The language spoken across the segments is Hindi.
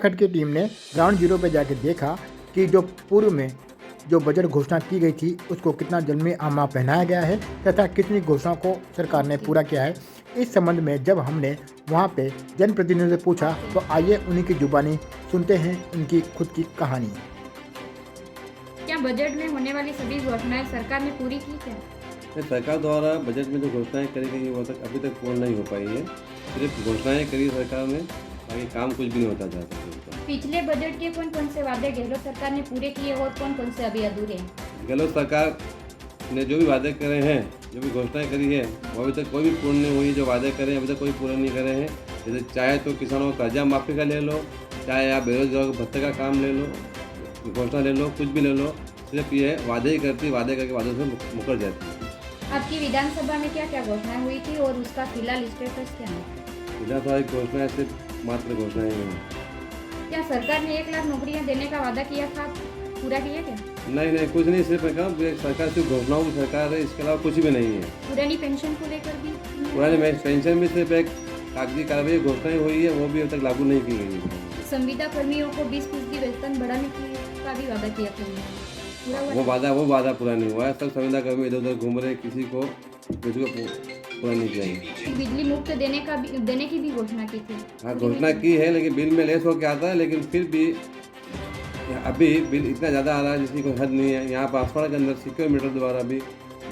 उत्तराखंड की टीम ने ग्राउंड जीरो पर जाकर देखा कि जो पूर्व में जो बजट घोषणा की गई थी उसको कितना जल में आमा पहनाया गया है तथा कितनी घोषणाओं को सरकार ने पूरा किया है। इस संबंध में जब हमने वहां पे जनप्रतिनिधियों से पूछा तो आइए उन्हीं की जुबानी सुनते हैं उनकी खुद की कहानी। क्या बजट में होने वाली सभी घोषणाएं सरकार ने पूरी की क्या? सरकार द्वारा बजट में जो घोषणाएं करी गई वो तक अभी तक पूर्ण नहीं हो पाई है। सिर्फ घोषणाएं करी सरकार ने, बाकी काम कुछ भी नहीं होता जा सकता। पिछले बजट के कौन कौन से वादे गहलोत सरकार ने पूरे किए और कौन कौन से अभी अधूरे हैं? गहलोत सरकार ने जो भी वादे करे हैं, जो भी घोषणाएं करी है वो अभी तक कोई भी पूर्ण नहीं हुई। जो वादे करे अभी तक कोई पूर्ण नहीं करे हैं। जैसे चाहे तो किसानों को कर्जा माफी का ले लो, चाहे आप बेरोजगारों को भत्ते का काम ले लो, घोषणा ले लो, कुछ भी ले लो, सिर्फ ये वादे ही करती, वादे करके वादों से मुकर जाती है। आपकी विधानसभा में क्या क्या घोषणाएं हुई थी और उसका फिलहाल स्टेटस क्या है? विधानसभा की घोषणाएं सिर्फ मात्र घोषणाएं हैं। क्या सरकार ने 1 लाख नौकरियां देने का वादा किया था, पूरा किया क्या? नहीं, कुछ नहीं। सिर्फ सरकार सिर्फ घोषणाओं की सरकार है, इसके अलावा कुछ भी नहीं है। पुरानी पेंशन को लेकर भी? पुरानी पेंशन भी सिर्फ एक कागजी कार्रवाई घोषणाएं हुई है, वो भी अभी तक लागू नहीं की गई है। संविदा कर्मियों को 20% वेतन बढ़ाने का भी वादा किया था उन्होंने, पूरा हुआ? वो वादा पूरा नहीं हुआ है। सब संविदा कर्मी इधर उधर घूम रहे, किसी को पूरा नहीं किया। बिजली मुफ्त देने की भी घोषणा की थी। हाँ, घोषणा की है, लेकिन बिल में लेस होकर आता है। लेकिन फिर भी अभी बिल इतना ज़्यादा आ रहा है जिसकी कोई हद नहीं है। यहाँ पासवाड़ा के अंदर सिक्योर मीटर द्वारा भी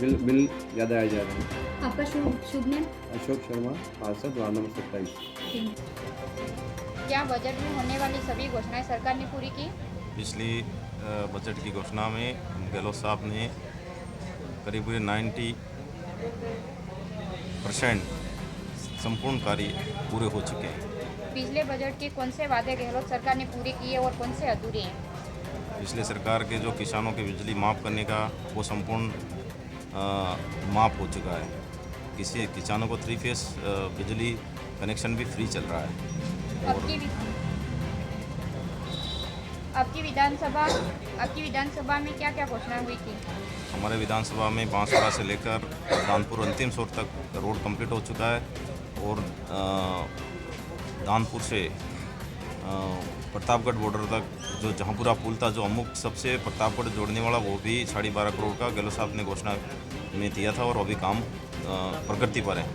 बिल ज़्यादा आए जा रहे हैं। आपका शुभ नाम? अशोक शर्मा, पार्षद, वार्ड नंबर 27। क्या बजट में होने वाली सभी घोषणाएं सरकार ने पूरी की? पिछली बजट की घोषणा में गहलोत साहब ने करीब 90% संपूर्ण कार्य पूरे हो चुके हैं। पिछले बजट के कौन से वादे गहलोत सरकार ने पूरे किए और कौन से अधूरे हैं? पिछले सरकार के जो किसानों की बिजली माफ़ करने का वो संपूर्ण माफ़ हो चुका है। किसानों को 3 फेस बिजली कनेक्शन भी फ्री चल रहा है। आपकी विधानसभा में क्या क्या घोषणाएं हुई थी? हमारे विधानसभा में बांसवाड़ा से लेकर दानपुर अंतिम छोर तक रोड कंप्लीट हो चुका है और दानपुर से प्रतापगढ़ बॉर्डर तक जो जहाँपुरा पुल था, जो अमुक सबसे प्रतापगढ़ जोड़ने वाला, वो भी 12.5 करोड़ का गहलोत साहब ने घोषणा में दिया था और अभी काम प्रगति पर है।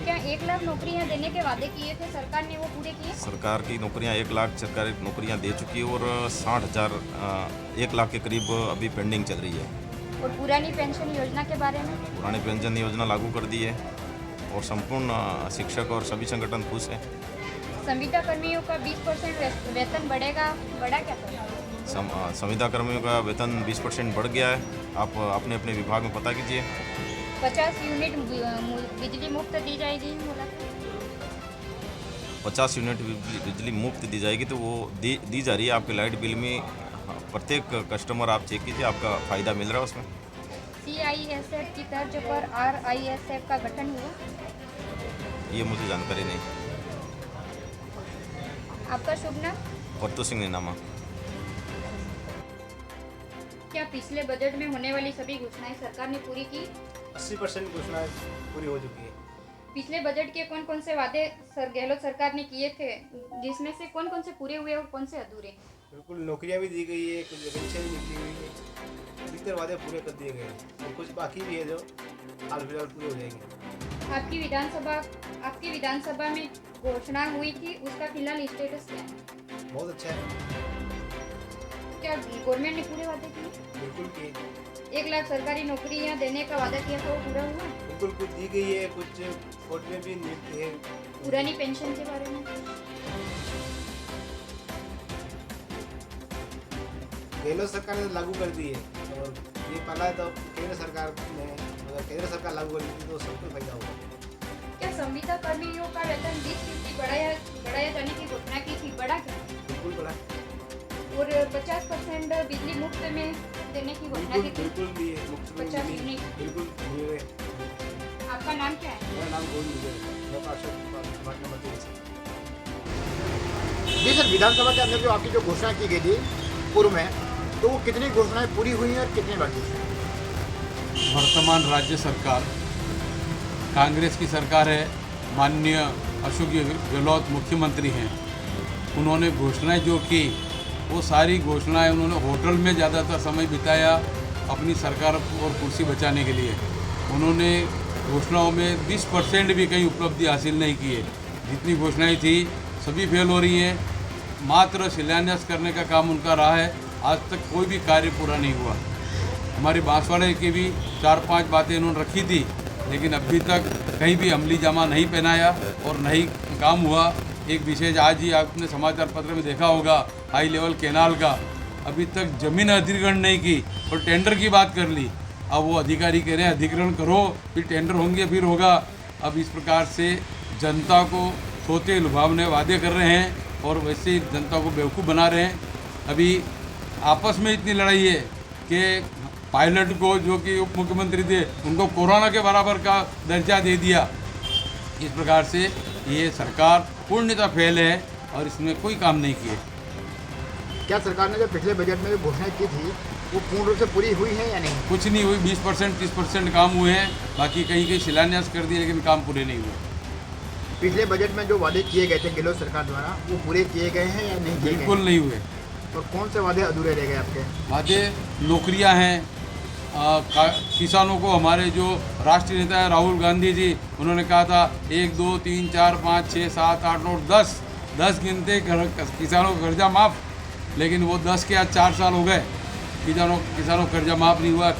क्या 1 लाख नौकरियां देने के वादे किए थे सरकार ने, वो पूरे किए? सरकार की नौकरियां 1 लाख सरकारी नौकरियां दे चुकी है और 1 लाख के करीब अभी पेंडिंग चल रही है। और पुरानी पेंशन योजना के बारे में? पुरानी पेंशन योजना लागू कर दी है और संपूर्ण शिक्षक और सभी संगठन खुश हैं। संविदा कर्मियों का 20% वेतन बढ़ा क्या था? संविदा कर्मियों का वेतन 20% बढ़ गया है। आप अपने अपने विभाग में पता कीजिए। 50 यूनिट बिजली मुफ्त दी जाएगी, बोला। 50 यूनिट बिजली मुफ्त दी जाएगी, तो वो दी जा रही है आपके लाइट बिल में। प्रत्येक कस्टमर आप चेक कीजिए, आपका फ़ायदा मिल रहा है उसमें। CISF की तर्ज पर RISF का गठन हुआ? ये मुझे जानकारी नहीं। आपका शुभ नाम? वर्तु सिंह नीनामा। क्या पिछले बजट में होने वाली सभी घोषणाएं सरकार ने पूरी की? 80% घोषणाएं पूरी हो चुकी है। पिछले बजट के कौन कौन से वादे गहलोत सरकार ने किए थे, जिसमें से कौन कौन से पूरे हुए और कौन से अधूरे? बिल्कुल, नौकरियां भी दी गई है, कुछ वैकेंसियाँ भी निकली हुई है। अधिकतर वादे पूरे कर दिए गए हैं और कुछ बाकी भी है जो हाल फिलहाल पूरे हो जाएंगे। आपकी विधानसभा में घोषणा हुई थी, उसका फिलहाल स्टेटस क्या है? बहुत अच्छा है। क्या गवर्नमेंट ने पूरे वादे किए? बिल्कुल किए। 1 लाख सरकारी नौकरियां देने का वादा किया था, वो पूरा हुआ? बिल्कुल, कुछ दी गई है, कुछ कोर्ट में भी नियुक्त है। पुरानी पेंशन के बारे में? गहलोत सरकार ने लागू कर दी है और ये पहला तो केंद्र सरकार ने, अगर केंद्र सरकार लागू करेगी तो सबको फायदा होगा। क्या संविदा कर्मियों का वेतन 20% बढ़ाया जाने की घोषणा की थी, बढ़ा क्या? बिल्कुल बढ़ा। और 50% बिजली मुफ्त में देने की घोषणा की थी? बिल्कुल भी है, मुफ्त में 50 भी यूनिट। बिल्कुल हुए। आपका नाम क्या है? मेरा नाम गोविंद है, मैं पार्षद, वार्ड नंबर 23। जी सर, विधानसभा के अंदर जो आपकी जो घोषणा की गई थी पूर्व में, तो वो कितनी घोषणाएं पूरी हुई हैं और कितनी बाकी हैं? वर्तमान राज्य सरकार कांग्रेस की सरकार है, माननीय अशोक गहलोत मुख्यमंत्री हैं। उन्होंने घोषणाएं जो की वो सारी घोषणाएं उन्होंने होटल में ज़्यादातर समय बिताया अपनी सरकार और कुर्सी बचाने के लिए। उन्होंने घोषणाओं में 20% भी कहीं उपलब्धि हासिल नहीं की है। जितनी घोषणाएं थी सभी फेल हो रही हैं। मात्र शिलान्यास करने का काम उनका रहा है, आज तक कोई भी कार्य पूरा नहीं हुआ। हमारे बांसवाड़े की भी 4-5 बातें इन्होंने रखी थी, लेकिन अभी तक कहीं भी अमली जामा नहीं पहनाया और नहीं काम हुआ। एक विशेष आज ही आपने समाचार पत्र में देखा होगा, हाई लेवल कैनाल का अभी तक जमीन अधिग्रहण नहीं की और टेंडर की बात कर ली। अब वो अधिकारी कह रहे हैं अधिग्रहण करो फिर टेंडर होंगे फिर होगा। अब इस प्रकार से जनता को सोते लुभावने वादे कर रहे हैं और वैसे ही जनता को बेवकूफ़ बना रहे हैं। अभी आपस में इतनी लड़ाई है कि पायलट को जो कि उप मुख्यमंत्री थे उनको कोरोना के बराबर का दर्जा दे दिया। इस प्रकार से ये सरकार पूर्णतः फेल है और इसमें कोई काम नहीं किए। क्या सरकार ने जो पिछले बजट में जो घोषणाएं की थी वो पूर्ण रूप से पूरी हुई है या नहीं? कुछ नहीं हुई, 20% 30% काम हुए हैं, बाकी कहीं कहीं शिलान्यास कर दिए लेकिन काम पूरे नहीं हुए। पिछले बजट में जो वादे किए गए थे गहलोत सरकार द्वारा वो पूरे किए गए हैं या नहीं किए गए? बिल्कुल नहीं हुए। और कौन से वादे अधूरे रह गए आपके? वादे नौकरियां हैं, किसानों को हमारे जो राष्ट्रीय नेता है राहुल गांधी जी उन्होंने कहा था 1 2 3 4 5 6 7 8 9 10 गिनते किसानों का कर्जा माफ़, लेकिन वो 10 के आज 4 साल हो गए किसानों का कर्जा माफ़ नहीं हुआ।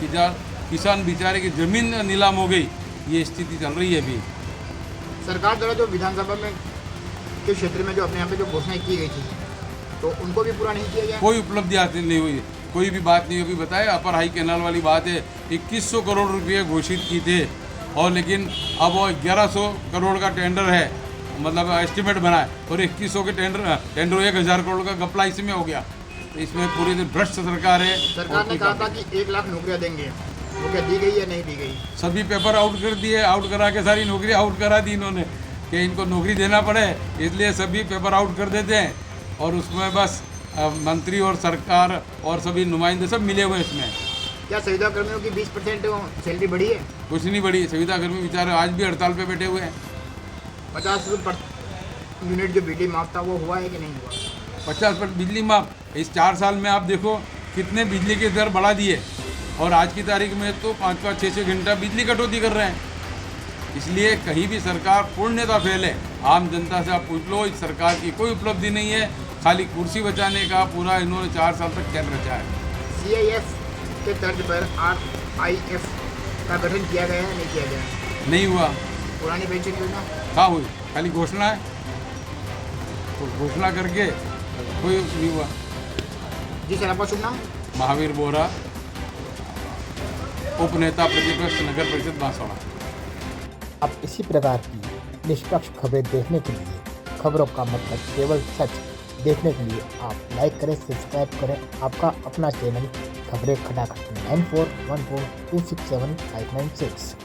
किसान बेचारे की ज़मीन नीलाम हो गई। ये स्थिति चल रही है अभी। सरकार द्वारा जो विधानसभा में के क्षेत्र में जो अपने यहाँ पे जो घोषणाएं की गई थी तो उनको भी पूरा नहीं किया गया? कोई उपलब्धि हासिल नहीं हुई, कोई भी बात नहीं। अभी बताया अपर हाई कैनाल वाली बात है, 2100 करोड़ रुपये घोषित की थे और लेकिन अब वो 1100 करोड़ का टेंडर है, मतलब एस्टिमेट बना है और 2100 के टेंडर 1000 करोड़ का घपला इसमें हो गया। तो इसमें पूरी भ्रष्ट सरकार है। सरकार ने कहा था कि 1 लाख नौकरियां देंगे, वो क्या दी गई या नहीं दी गई? सभी पेपर आउट कर दिए, आउट करा के सारी नौकरी आउट करा दी इन्होंने कि इनको नौकरी देना पड़े, इसलिए सभी पेपर आउट कर देते हैं और उसमें बस मंत्री और सरकार और सभी नुमाइंदे सब मिले हुए इसमें। क्या संविदा कर्मियों की 20% सैलरी बढ़ी है? कुछ नहीं बढ़ी। संविदा कर्मी बेचारे आज भी हड़ताल पे बैठे हुए हैं। 50 रुपये पर यूनिट जो बिजली माफ था वो हुआ है कि नहीं हुआ? 50% बिजली माफ इस 4 साल में आप देखो कितने बिजली के दर बढ़ा दिए और आज की तारीख में तो 5-5 6-6 घंटा बिजली कटौती कर रहे हैं। इसलिए कहीं भी सरकार पूर्णतः फेल है। आम जनता से आप पूछ लो, इस सरकार की कोई उपलब्धि नहीं है, खाली कुर्सी बचाने का पूरा इन्होंने 4 साल तक खेल रचा है। CIF के तर्ज पर RIF का गठन किया गया है नहीं किया गया? नहीं हुआ। पुरानी पेंशन योजना कहाँ हुई? खाली घोषणा है, तो घोषणा करके कोई नहीं हुआ। जी सर, आपका शुभ नाम? महावीर बोरा, उप नेता प्रतिपक्ष नगर परिषद बांसवाड़ा। अब इसी प्रकार की निष्पक्ष खबरें देखने के लिए, खबरों का मतलब केवल सच देखने के लिए आप लाइक करें, सब्सक्राइब करें आपका अपना चैनल खबरें खटाखट 9414267596।